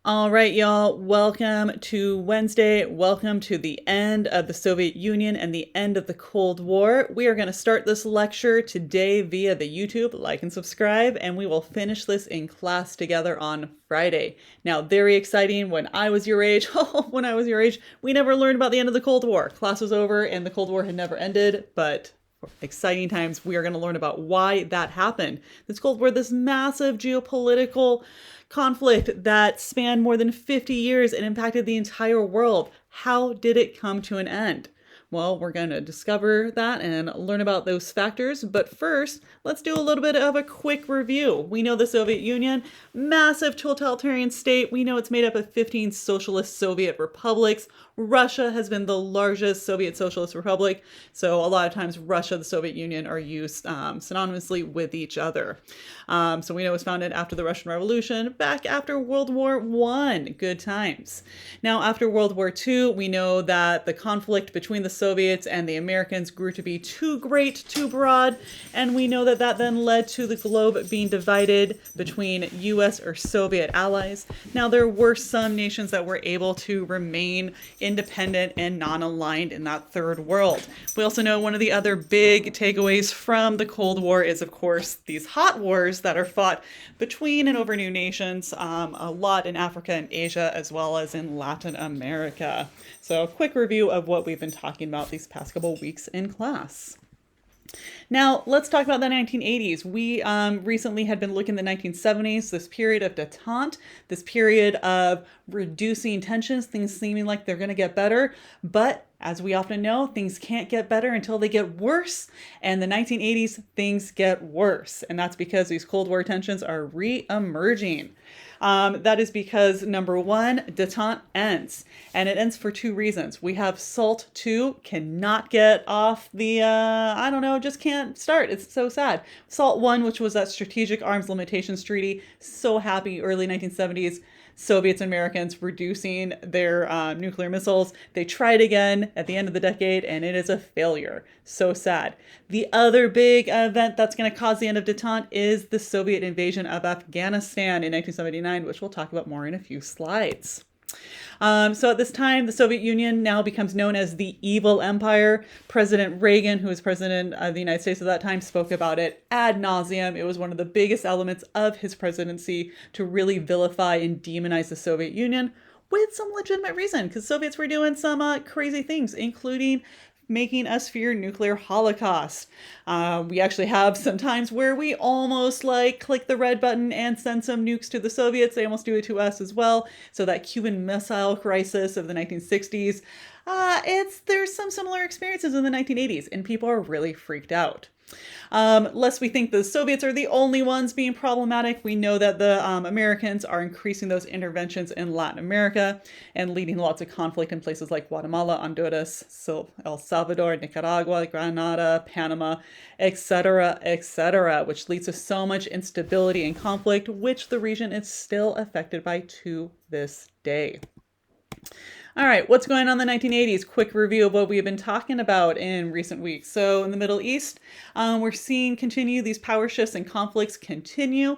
All right, y'all, welcome to Wednesday. Welcome to the end of the Soviet Union and the end of the Cold War. We are going to start this lecture today via the YouTube. Like and subscribe, and we will finish this in class together on Friday. Now, very exciting. When I was your age, we never learned about the end of the Cold War. Class was over and the Cold War had never ended, but exciting times. We are going to learn about why that happened. This Cold War, this massive geopolitical conflict that spanned more than 50 years and impacted the entire world. How did it come to an end? Well, we're going to discover that and learn about those factors. But first, let's do a little bit of a quick review. We know the Soviet Union, massive totalitarian state. We know it's made up of 15 socialist Soviet republics. Russia has been the largest Soviet socialist republic. So a lot of times Russia, the Soviet Union are used synonymously with each other. So we know it was founded after the Russian Revolution, back after World War I. Good times. Now, after World War II, we know that the conflict between the Soviets and the Americans grew to be too great, too broad, and we know that that then led to the globe being divided between US or Soviet allies. Now, there were some nations that were able to remain independent and non-aligned in that third world. We also know one of the other big takeaways from the Cold War is, of course, these hot wars that are fought between and over new nations, a lot in Africa and Asia, as well as in Latin America. So a quick review of what we've been talking about these past couple weeks in class. Now, let's talk about the 1980s. We recently had been looking at the 1970s, this period of détente, this period of reducing tensions, things seeming like they're going to get better. But as we often know, things can't get better until they get worse. And the 1980s, things get worse. And that's because these Cold War tensions are re-emerging. That is because, number one, détente ends. And it ends for two reasons. We have SALT II cannot get off the, just can't start. It's so sad. SALT I, which was that Strategic Arms Limitations Treaty, so happy, early 1970s. Soviets and Americans reducing their nuclear missiles. They tried again at the end of the decade, and it is a failure. So sad. The other big event that's going to cause the end of détente is the Soviet invasion of Afghanistan in 1979, which we'll talk about more in a few slides. So at this time, the Soviet Union now becomes known as the evil empire. President Reagan, who was president of the United States at that time, spoke about it ad nauseum. It was one of the biggest elements of his presidency to really vilify and demonize the Soviet Union with some legitimate reason, because Soviets were doing some crazy things, including making us fear nuclear holocaust. We actually have some times where we almost click the red button and send some nukes to the Soviets. They almost do it to us as well. So that Cuban Missile Crisis of the 1960s, there's some similar experiences in the 1980s, and people are really freaked out. Lest we think the Soviets are the only ones being problematic, we know that the Americans are increasing those interventions in Latin America and leading lots of conflict in places like Guatemala, Honduras, El Salvador, Nicaragua, Grenada, Panama, etc., which leads to so much instability and conflict, which the region is still affected by to this day. All right, what's going on in the 1980s? Quick review of what we have been talking about in recent weeks. So in the Middle East, we're seeing these power shifts and conflicts continue.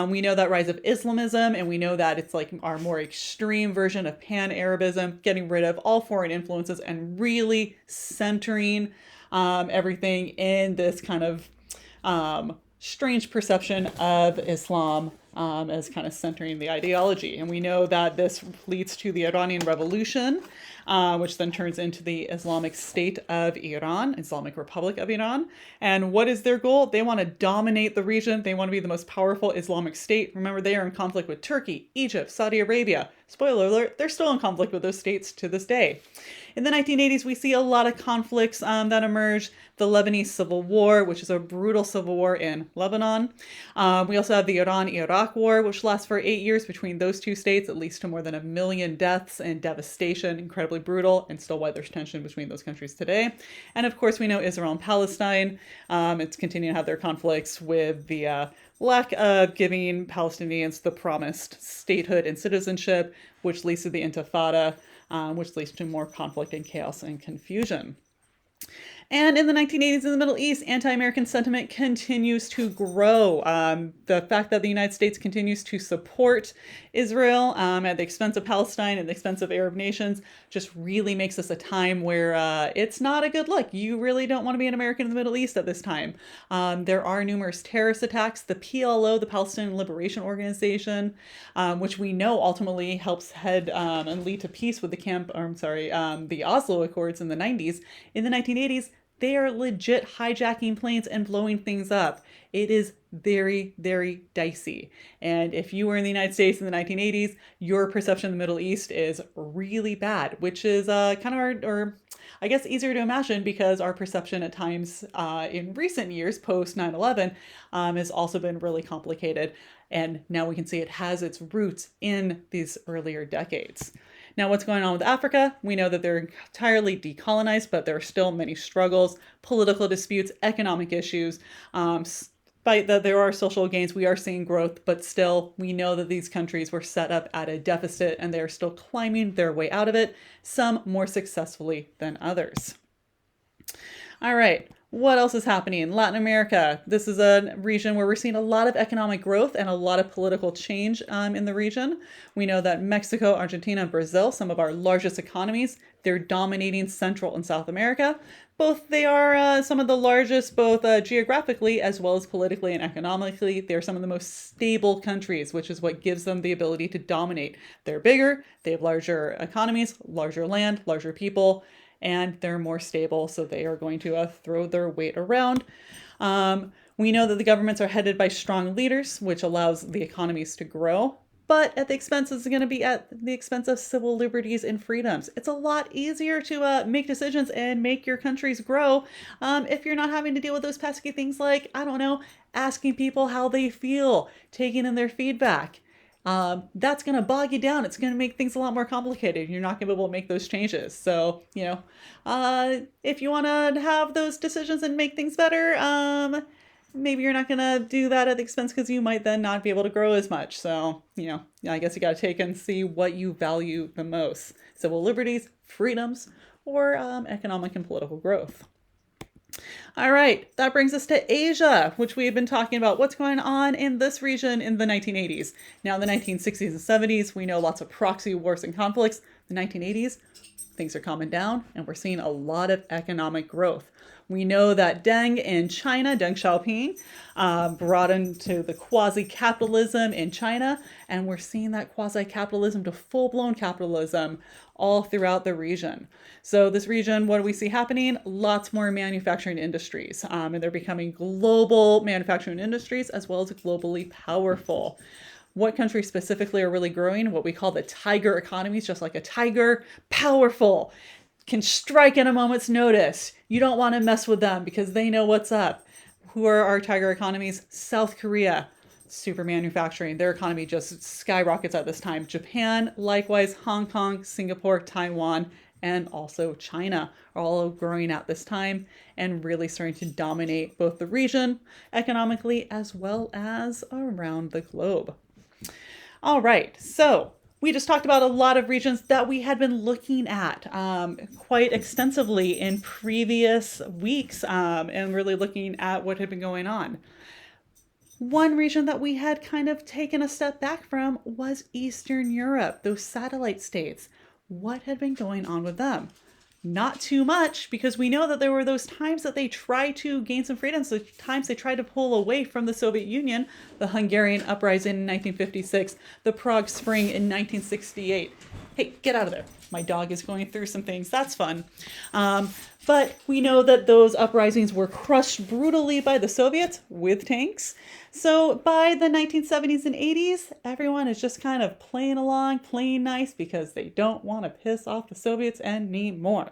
We know that rise of Islamism, and we know that it's like our more extreme version of Pan-Arabism, getting rid of all foreign influences and really centering everything in this kind of strange perception of Islam as kind of centering the ideology. And we know that this leads to the Iranian Revolution, which then turns into the Islamic State of Iran, Islamic Republic of Iran. And what is their goal? They want to dominate the region. They want to be the most powerful Islamic state. Remember, they are in conflict with Turkey, Egypt, Saudi Arabia. Spoiler alert, they're still in conflict with those states to this day. In the 1980s, we see a lot of conflicts that emerge. The Lebanese Civil War, which is a brutal civil war in Lebanon. We also have the Iran-Iraq War, which lasts for 8 years between those two states. It leads to more than 1 million deaths and devastation, incredibly brutal, and still why there's tension between those countries today. And of course, we know Israel and Palestine. It's continuing to have their conflicts with the lack of giving Palestinians the promised statehood and citizenship, which leads to the Intifada, which leads to more conflict and chaos and confusion. And in the 1980s in the Middle East, anti-American sentiment continues to grow. The fact that the United States continues to support Israel at the expense of Palestine and the expense of Arab nations just really makes this a time where it's not a good look. You really don't want to be an American in the Middle East at this time. There are numerous terrorist attacks. The PLO, the Palestinian Liberation Organization, which we know ultimately helps head and lead to peace with the Oslo Accords in the 90s. In the 1980s, they are legit hijacking planes and blowing things up. It is very, very dicey. And if you were in the United States in the 1980s, your perception of the Middle East is really bad, which is kind of hard, or I guess easier to imagine because our perception at times in recent years, post 9/11, has also been really complicated. And now we can see it has its roots in these earlier decades. Now, what's going on with Africa? We know that they're entirely decolonized, but there are still many struggles, political disputes, economic issues. Despite that there are social gains, we are seeing growth, but still we know that these countries were set up at a deficit and they're still climbing their way out of it, some more successfully than others. All right. What else is happening in Latin America? This is a region where we're seeing a lot of economic growth and a lot of political change in the region. We know that Mexico, Argentina, and Brazil, some of our largest economies, they're dominating Central and South America. They are some of the largest, both geographically as well as politically and economically. They're some of the most stable countries, which is what gives them the ability to dominate. They're bigger, they have larger economies, larger land, larger people, and they're more stable, so they are going to throw their weight around. We know that the governments are headed by strong leaders, which allows the economies to grow, but at the expense is going to be at the expense of civil liberties and freedoms. It's a lot easier to make decisions and make your countries grow if you're not having to deal with those pesky things like, I don't know, asking people how they feel, taking in their feedback. That's going to bog you down. It's going to make things a lot more complicated. You're not going to be able to make those changes. So, if you want to have those decisions and make things better, maybe you're not going to do that at the expense because you might then not be able to grow as much. So, I guess you got to take and see what you value the most. Civil liberties, freedoms, or economic and political growth. All right, that brings us to Asia, which we have been talking about what's going on in this region in the 1980s. Now, in the 1960s and 70s, we know lots of proxy wars and conflicts. The 1980s, things are calming down, and we're seeing a lot of economic growth. We know that Deng in China, Deng Xiaoping, brought into the quasi-capitalism in China, and we're seeing that quasi-capitalism to full-blown capitalism all throughout the region. So this region, what do we see happening? Lots more manufacturing industries, and they're becoming global manufacturing industries as well as globally powerful. What countries specifically are really growing? What we call the tiger economies, just like a tiger, powerful, can strike at a moment's notice. You don't want to mess with them because they know what's up. Who are our tiger economies? South Korea, super manufacturing. Their economy just skyrockets at this time. Japan, likewise, Hong Kong, Singapore, Taiwan, and also China are all growing at this time and really starting to dominate both the region economically as well as around the globe. All right, so we just talked about a lot of regions that we had been looking at quite extensively in previous weeks and really looking at what had been going on. One region that we had kind of taken a step back from was Eastern Europe, those satellite states. What had been going on with them? Not too much, because we know that there were those times that they tried to gain some freedoms, the times they tried to pull away from the Soviet Union, the Hungarian Uprising in 1956, the Prague Spring in 1968. Hey, get out of there. My dog is going through some things. That's fun. But we know that those uprisings were crushed brutally by the Soviets with tanks. So by the 1970s and 80s, everyone is just kind of playing along, playing nice because they don't want to piss off the Soviets anymore.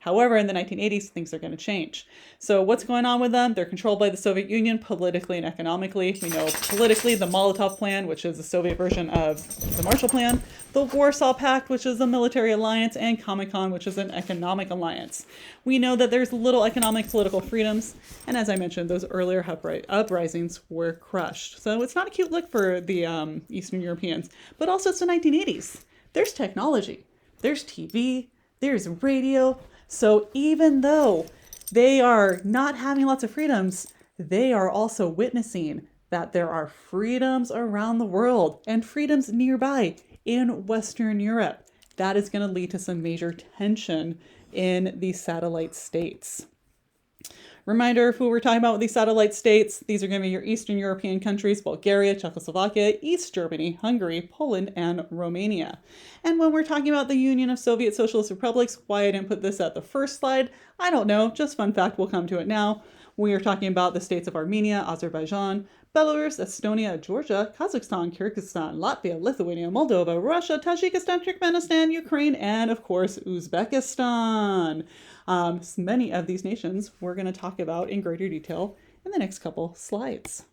However, in the 1980s, things are going to change. So what's going on with them? They're controlled by the Soviet Union politically and economically. We know politically the Molotov Plan, which is the Soviet version of the Marshall Plan, the Warsaw Pact, which is a military alliance, and Comecon, which is an economic alliance. We know that there's little economic political freedoms, and as I mentioned, those earlier uprisings were crushed. So it's not a cute look for the Eastern Europeans, but also it's the 1980s. There's technology, there's TV, there's radio. So even though they are not having lots of freedoms. They are also witnessing that there are freedoms around the world and freedoms nearby in Western Europe. That is going to lead to some major tension in these satellite states. Reminder of who we're talking about with these satellite states. These are going to be your Eastern European countries: Bulgaria, Czechoslovakia, East Germany, Hungary, Poland, and Romania. And when we're talking about the Union of Soviet Socialist Republics, why I didn't put this at the first slide, I don't know. Just fun fact, we'll come to it now. We are talking about the states of Armenia, Azerbaijan, Belarus, Estonia, Georgia, Kazakhstan, Kyrgyzstan, Latvia, Lithuania, Moldova, Russia, Tajikistan, Turkmenistan, Ukraine, and of course, Uzbekistan. Many of these nations we're going to talk about in greater detail in the next couple slides.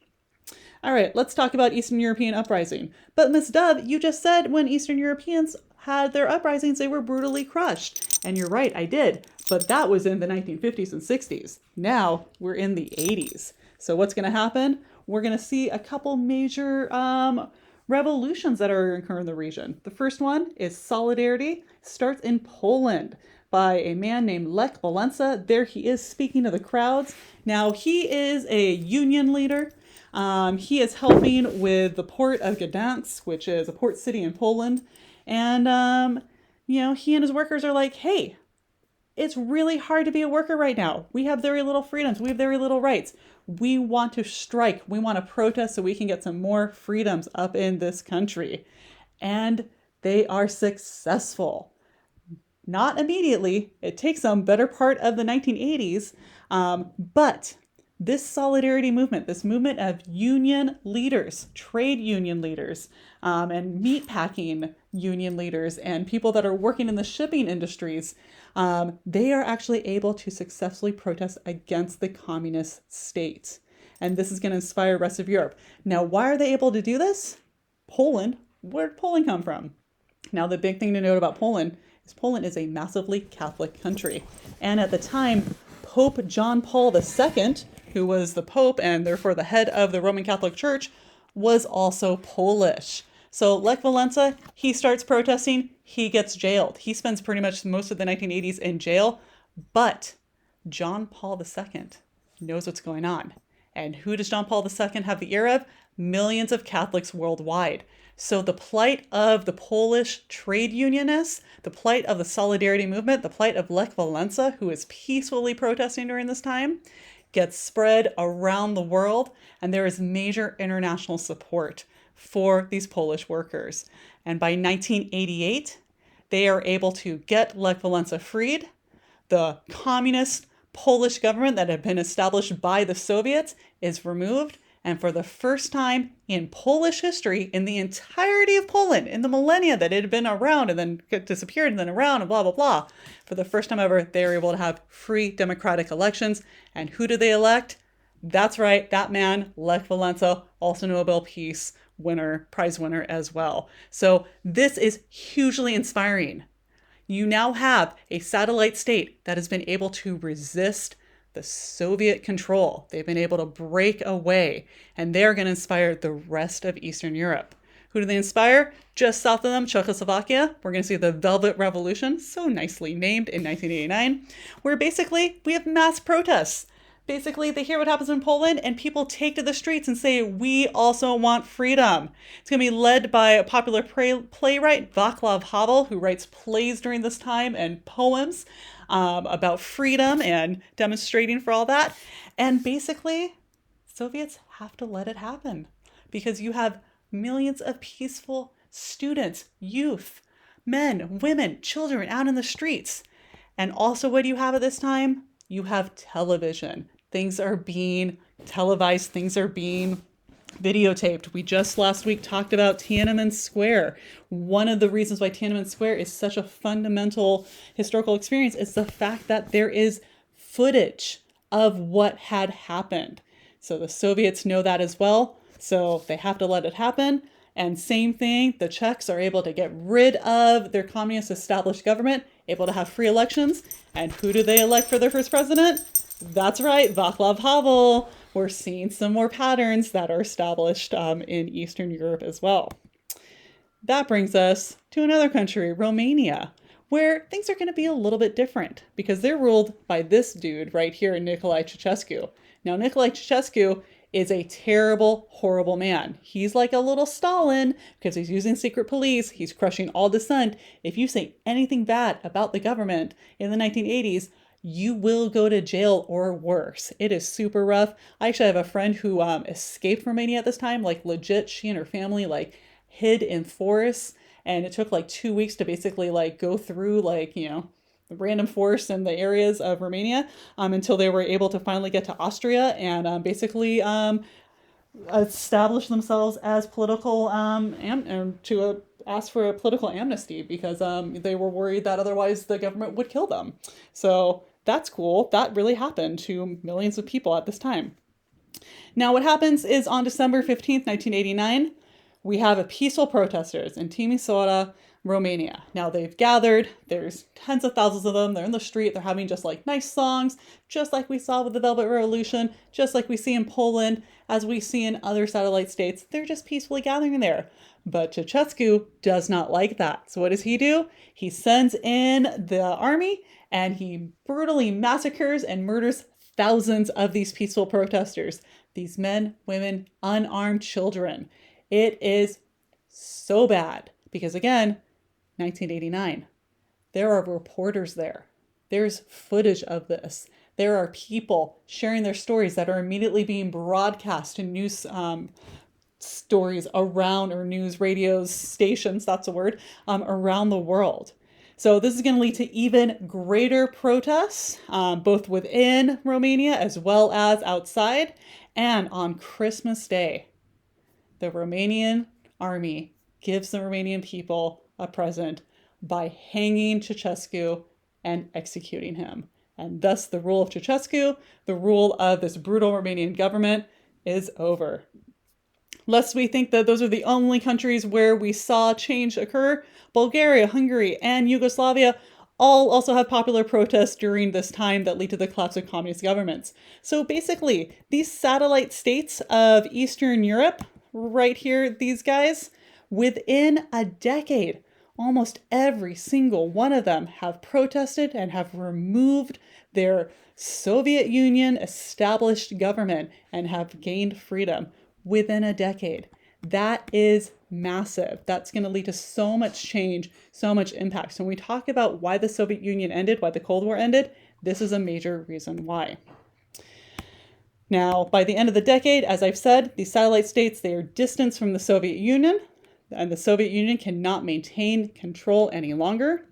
All right, let's talk about Eastern European uprising. But Ms. Dove, you just said when Eastern Europeans had their uprisings, they were brutally crushed. And you're right, I did. But that was in the 1950s and 60s. Now we're in the 80s. So what's going to happen? We're going to see a couple major revolutions that are occurring in the region. The first one is Solidarity. Starts in Poland by a man named Lech Walesa. There he is speaking to the crowds. Now he is a union leader. He is helping with the port of Gdansk, which is a port city in Poland. And, he and his workers are like, hey, it's really hard to be a worker right now. We have very little freedoms. We have very little rights. We want to strike. We want to protest so we can get some more freedoms up in this country. And they are successful. Not immediately. It takes them better part of the 1980s. But this solidarity movement, this movement of union leaders, trade union leaders, and meatpacking union leaders, and people that are working in the shipping industries, they are actually able to successfully protest against the communist state. And this is going to inspire the rest of Europe. Now, why are they able to do this? Poland. Where did Poland come from? Now, the big thing to note about Poland is a massively Catholic country. And at the time, Pope John Paul II, who was the Pope and therefore the head of the Roman Catholic Church, was also Polish. So Lech Walesa, he starts protesting, he gets jailed. He spends pretty much most of the 1980s in jail, but John Paul II knows what's going on. And who does John Paul II have the ear of? Millions of Catholics worldwide. So the plight of the Polish trade unionists, the plight of the Solidarity movement, the plight of Lech Walesa, who is peacefully protesting during this time, gets spread around the world, and there is major international support for these Polish workers. And by 1988, they are able to get Lech Walesa freed. The communist Polish government that had been established by the Soviets is removed. And for the first time in Polish history, in the entirety of Poland, in the millennia that it had been around and then disappeared and then around and blah, blah, blah, for the first time ever, they were able to have free democratic elections. And who did they elect? That's right, that man, Lech Walesa, also Nobel Peace Prize winner as well. So this is hugely inspiring. You now have a satellite state that has been able to resist the Soviet control. They've been able to break away, and they're going to inspire the rest of Eastern Europe. Who do they inspire? Just south of them, Czechoslovakia. We're going to see the Velvet Revolution, so nicely named, in 1989, where basically we have mass protests. Basically, they hear what happens in Poland, and people take to the streets and say, we also want freedom. It's going to be led by a popular playwright, Václav Havel, who writes plays during this time and poems about freedom and demonstrating for all that. And basically, Soviets have to let it happen because you have millions of peaceful students, youth, men, women, children out in the streets. And also, what do you have at this time? You have television. Things are being televised. Things are being videotaped. We just last week talked about Tiananmen Square. One of the reasons why Tiananmen Square is such a fundamental historical experience is the fact that there is footage of what had happened. So the Soviets know that as well. So they have to let it happen. And same thing, the Czechs are able to get rid of their communist established government, able to have free elections. And who do they elect for their first president? That's right, Václav Havel. We're seeing some more patterns that are established in Eastern Europe as well. That brings us to another country, Romania, where things are going to be a little bit different because they're ruled by this dude right here, Nicolae Ceausescu. Now, Nicolae Ceausescu is a terrible, horrible man. He's like a little Stalin because he's using secret police. He's crushing all dissent. If you say anything bad about the government in the 1980s, you will go to jail or worse. It is super rough. I actually have a friend who escaped Romania at this time, like legit, she and her family like hid in forests, and it took like 2 weeks to basically like go through like, you know, the random forests in the areas of Romania until they were able to finally get to Austria and basically establish themselves as political and to ask for a political amnesty because they were worried that otherwise the government would kill them. So that's cool. That really happened to millions of people at this time. Now what happens is on December 15th, 1989, we have a peaceful protesters in Timisoara, Romania. Now they've gathered, there's tens of thousands of them, they're in the street, they're having just like nice songs, just like we saw with the Velvet Revolution, just like we see in Poland, as we see in other satellite states, they're just peacefully gathering there. But Ceausescu does not like that. So what does he do? He sends in the army and he brutally massacres and murders thousands of these peaceful protesters. These men, women, unarmed children. It is so bad because again, 1989, there are reporters there. There's footage of this. There are people sharing their stories that are immediately being broadcast to news stories around, or news radios stations, that's a word, around the world. So this is going to lead to even greater protests, both within Romania as well as outside. And on Christmas Day, the Romanian army gives the Romanian people a present by hanging Ceausescu and executing him. And thus the rule of Ceausescu, the rule of this brutal Romanian government, is over. Lest we think that those are the only countries where we saw change occur, Bulgaria, Hungary, and Yugoslavia all also have popular protests during this time that lead to the collapse of communist governments. So basically, these satellite states of Eastern Europe, right here, these guys, within a decade, almost every single one of them have protested and have removed their Soviet Union established government and have gained freedom within a decade. That is massive. That's going to lead to so much change, so much impact. So when we talk about why the Soviet Union ended, why the Cold War ended, this is a major reason why. Now, by the end of the decade, as I've said, these satellite states, they are distanced from the Soviet Union, and the Soviet Union cannot maintain control any longer.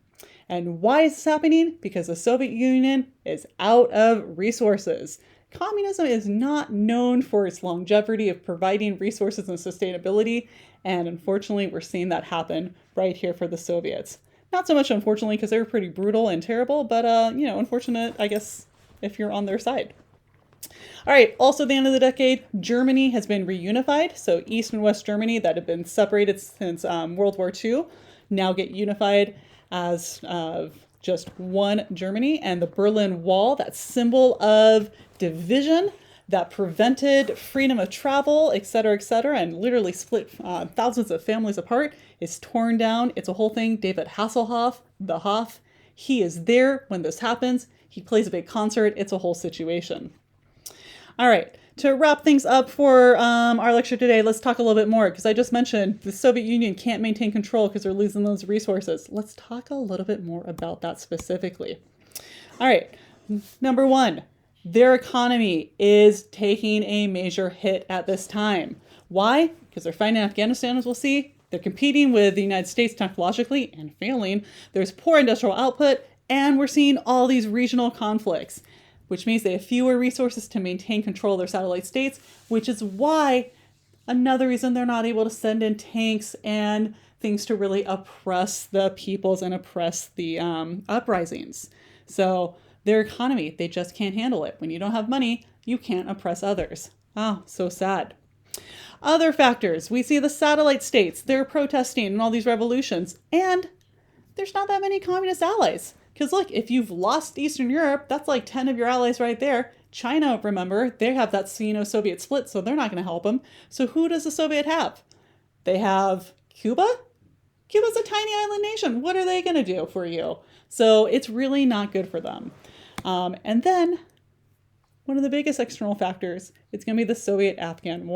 And why is this happening? Because the Soviet Union is out of resources. Communism is not known for its longevity of providing resources and sustainability, and unfortunately, we're seeing that happen right here for the Soviets. Not so much unfortunately, because they were pretty brutal and terrible, but unfortunate, I guess, if you're on their side. All right, also at the end of the decade, Germany has been reunified. So East and West Germany that have been separated since World War II now get unified as just one Germany. And the Berlin Wall, that symbol of division that prevented freedom of travel, et cetera, and literally split thousands of families apart, is torn down. It's a whole thing. David Hasselhoff, the Hoff, he is there when this happens. He plays a big concert. It's a whole situation. All right, to wrap things up for our lecture today, let's talk a little bit more, because I just mentioned the Soviet Union can't maintain control because they're losing those resources. Let's talk a little bit more about that specifically. All right, number one, their economy is taking a major hit at this time. Why? Because they're fighting Afghanistan, as we'll see. They're competing with the United States technologically and failing. There's poor industrial output, and we're seeing all these regional conflicts, which means they have fewer resources to maintain control of their satellite states, which is why another reason they're not able to send in tanks and things to really oppress the peoples and oppress the uprisings. So their economy, they just can't handle it. When you don't have money, you can't oppress others. Oh, so sad. Other factors, we see the satellite states, they're protesting in all these revolutions, and there's not that many communist allies. Because look, if you've lost Eastern Europe, that's like 10 of your allies right there. China, remember, they have that Sino-Soviet split, so they're not going to help them. So who does the Soviet have? They have Cuba? Cuba's a tiny island nation. What are they going to do for you? So it's really not good for them. And then one of the biggest external factors, it's going to be the Soviet-Afghan War.